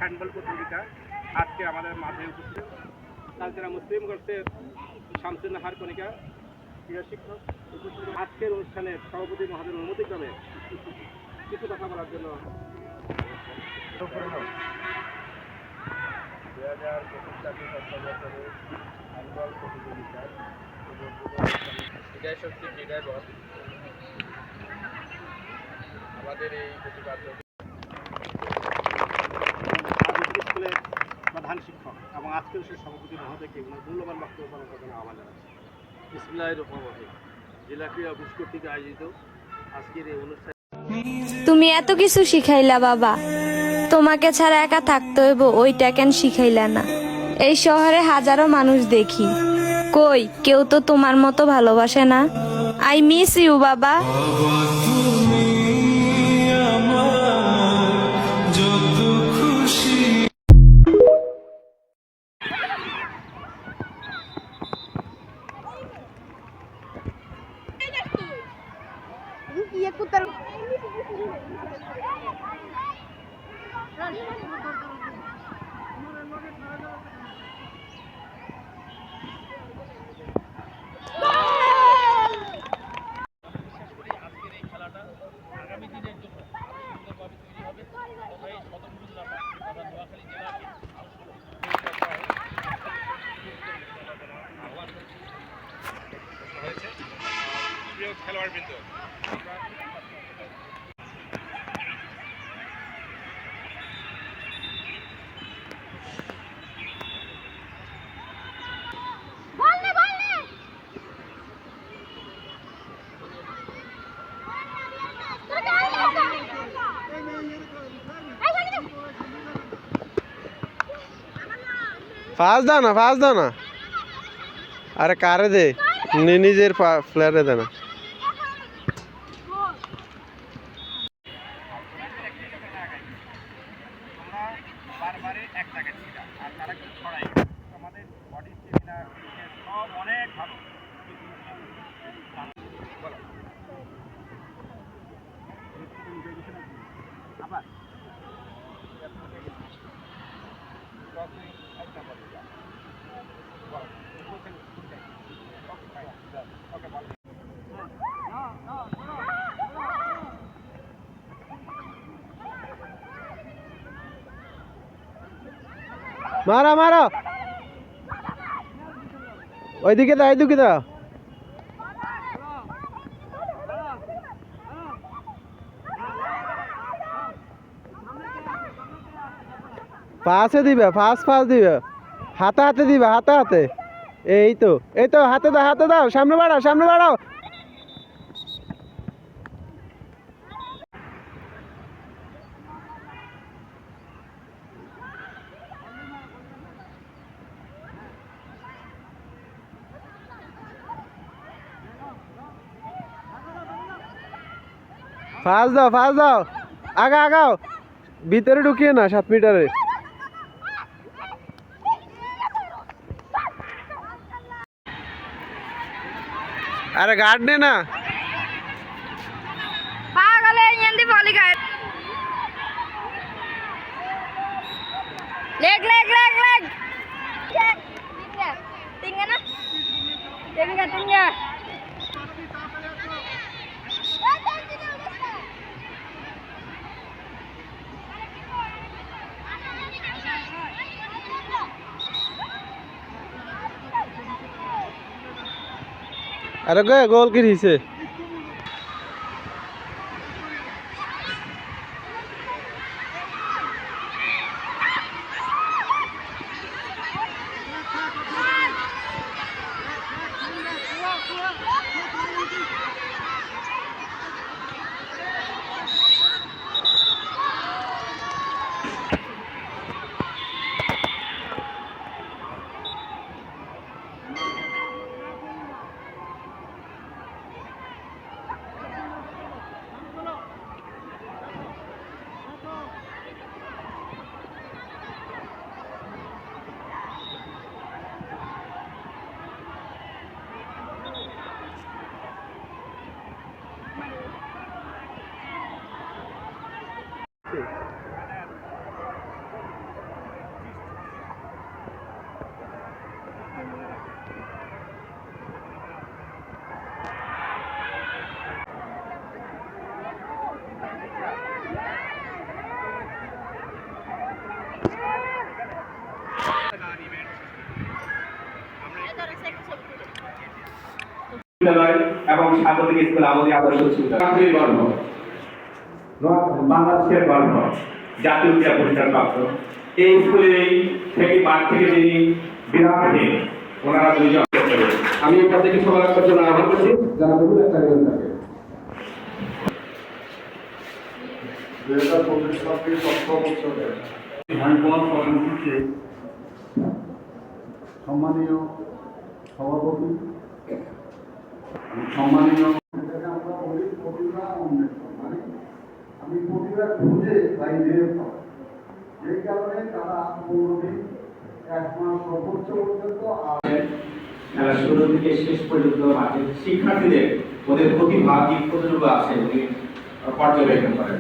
Handball প্রতিযোগিতা আজকে আমাদের মাঝে উপস্থিত তাছাড়া মুসলিম গোষ্ঠীর শামসুন্নাহার কণিকা ক্রীড়া শিক্ষক আজকের অনুষ্ঠানের সভাপতি মহাদের অনুমতিক্রমে কিছু কথা বলার জন্য 2025 হ্যান্ডবল প্রতিযোগিতার বিজয় শক্তি বিজয় বল আমাদের এই প্রতিপাদ্য স্কুলের প্রধান শিক্ষক এবং আজকের সেই সভাপতি মহোদয়কে মূল্যবান বক্তব্য করার জন্য আহ্বান জানাচ্ছি। বিসমিল্লাহির রহমানির রহিম। জেলা ক্রীড়া অফিস কর্তৃক আয়োজিত আজকের এই অনুষ্ঠানে তুমি এত কিছু শিখাইলা বাবা, তোমাকে ছাড়া একা থাকতে হইব ওইটা কেন শিখাইলা না? এই শহরে হাজারো মানুষ দেখি, কই কেউ তো তোমার মতো ভালোবাসে না। আই মিস ইউ বাবা। খেলোয়াড়বৃন্দ ফাঁস দাও না আরে কারে দে নিজের প্লেয়ারে দে না। অনেক ভালো আবার মারো ওইদিকে দাও পাশে দিবে ফাঁস দিবে হাতে দিবে হাতে এই তো হাতে দাও সামনে বাড়াও ফাঁস দাও আগাও ভিতরে ঢুকিয়ে না 7 মিটারে। अरे गार्ड ने ना पागल है यंदी बॉली का लेग tinggal na tinggal अरे गोल की रही से বিদ্যালয় এবং স্বাগতিক স্কুল আমাদের আদর্শ বিদ্যালয় গর্ব বাংলাদেশের গর্ব জাতীয় ক্রীড়া পুরস্কার প্রাপ্ত এই স্কুলের থেকে মাঠ থেকে যিনি বিরাটে ওনারা দুইজন। আমি তাদেরকে সবার রাখার জন্য আহ্বান করছি যারা বহু একটা থাকে 2025 সালের 17 বছরে ভাইবোন কর্মসূচি সম্মানীয় সভাপতি সম্মানীয় আমরা বলি প্রতিভা অন্বেষণ মানে আমি প্রতিভা খুঁজে বাইরে এই কারণে তারা 15 দিন 1 মাস সর্বোচ্চ পর্যন্ত খেলা শুরু থেকে শেষ পর্যন্ত মাঠে শিক্ষার্থীদের ওদের প্রতিভা কি কতটুকু আছে উনি পর্যবেক্ষণ করেন।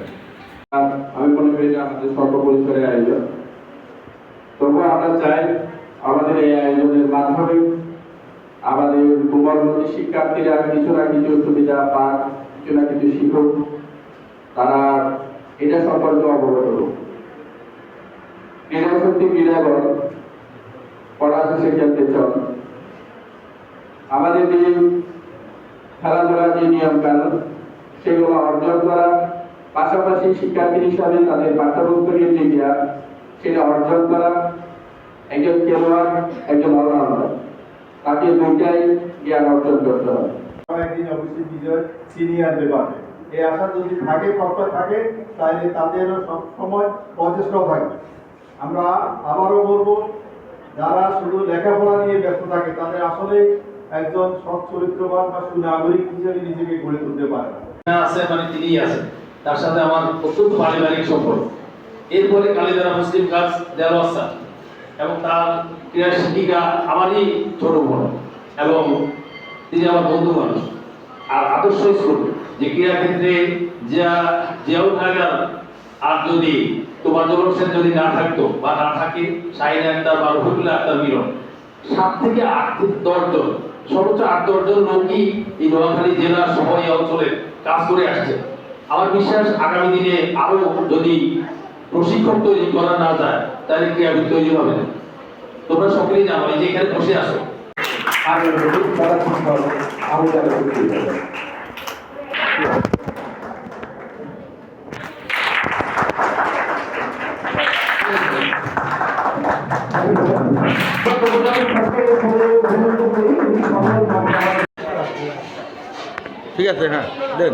আমি মনে করি যে আমাদের সর্বপরিসরে আয়োজন, তবুও আমরা চাই আমাদের এই আয়োজনের মাধ্যমে আমাদের পূর্ববর্তী শিক্ষার্থীরা কিছু না কিছু সুবিধা পাক, কিছু না কিছু শিখুক, তারা এটা সম্পর্কে অবগত হোক। ক্রীড়া শক্তি ক্রীড়াগণ পড়া শেষে খেলতে চল। আমাদের যে খেলাধুলার যে নিয়ম কানুন সেগুলো অর্জন করা, পাশাপাশি শিক্ষার্থী হিসাবে তাদের পাঠ্যপুস্তকের যে জ্ঞান সেটা অর্জন করা। একজন খেলোয়াড়, একজন অলরাউন্ডার, তাকে দুইটাই জ্ঞান অর্জন করতে হবে। একদিন অবশ্যই বিজয় ছিনিয়ে আনতে পারবে, এই আশা যদি থাকে প্রত্যয় থাকে তাহলে তাদেরও সব সময় প্রচেষ্টাও থাকবে। আমরা আবারও বলবো, যারা শুধু লেখাপড়া নিয়ে ব্যস্ত থাকে তাদের আসলে একজন সৎ চরিত্রবান বা সুনাগরিক হিসেবে নিজেকে গড়ে তুলতে পারে না। আছে মানে তিনিই আছেন, তার সাথে আমার অত্যন্ত পারিবারিক সম্পর্ক। এরপরে কালীদারা মুসলিম কাজ দেওয়ার এবং তার ক্রীড়া শিক্ষিকা আমারই ছোট বোন এবং তিনি আমার বন্ধু মানুষ। আর আদর্শ স্কুল যে ক্রীড়া ক্ষেত্রে জিয়াউল খায়দার আর যদি তোমার হোসেন যদি না থাকতো বা না থাকে শাহিন আক্তার বা রফিকুল্লাহ আক্তার মিলন 7 থেকে 8 থেকে 10 জন সর্বোচ্চ 8-10 জন লোকই এই নোয়াখালী জেলা সহ এই অঞ্চলে কাজ করে আসছে। আমার বিশ্বাস আগামী দিনে আরো যদি প্রশিক্ষক তৈরি করা না যায় তাহলে ক্রীড়াবিদ তৈরি হবে না। তোমরা সকলেই জানো এই যে এখানে বসে আসো আর তারা ঠিক হবে, আমি তারা ঠিক হবে। ঠিক আছে, হ্যাঁ দেন।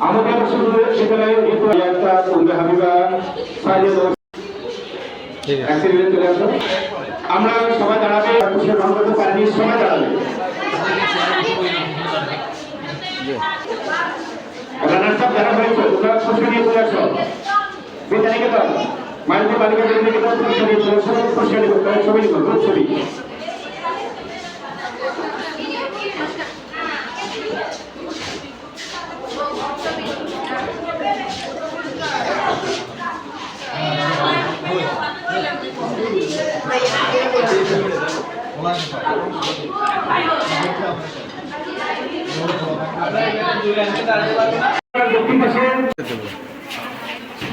আমাদের সেখানে চলে আসো। আমরা সবাই দাঁড়াবে, পারিনি সবাই দাঁড়াবে। রানার সাহেব যারা হয়েছে ওরা খুশি নিয়ে চলে আসো। বিদ্যালয়কে দাও মাইন্ডে বালিকা বিদ্যালয়কে দাও, খুশি নিয়ে চলে আসো। খুশি নিয়ে ছবি নিব, ছবি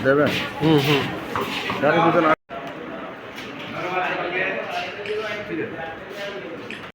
দেবেন।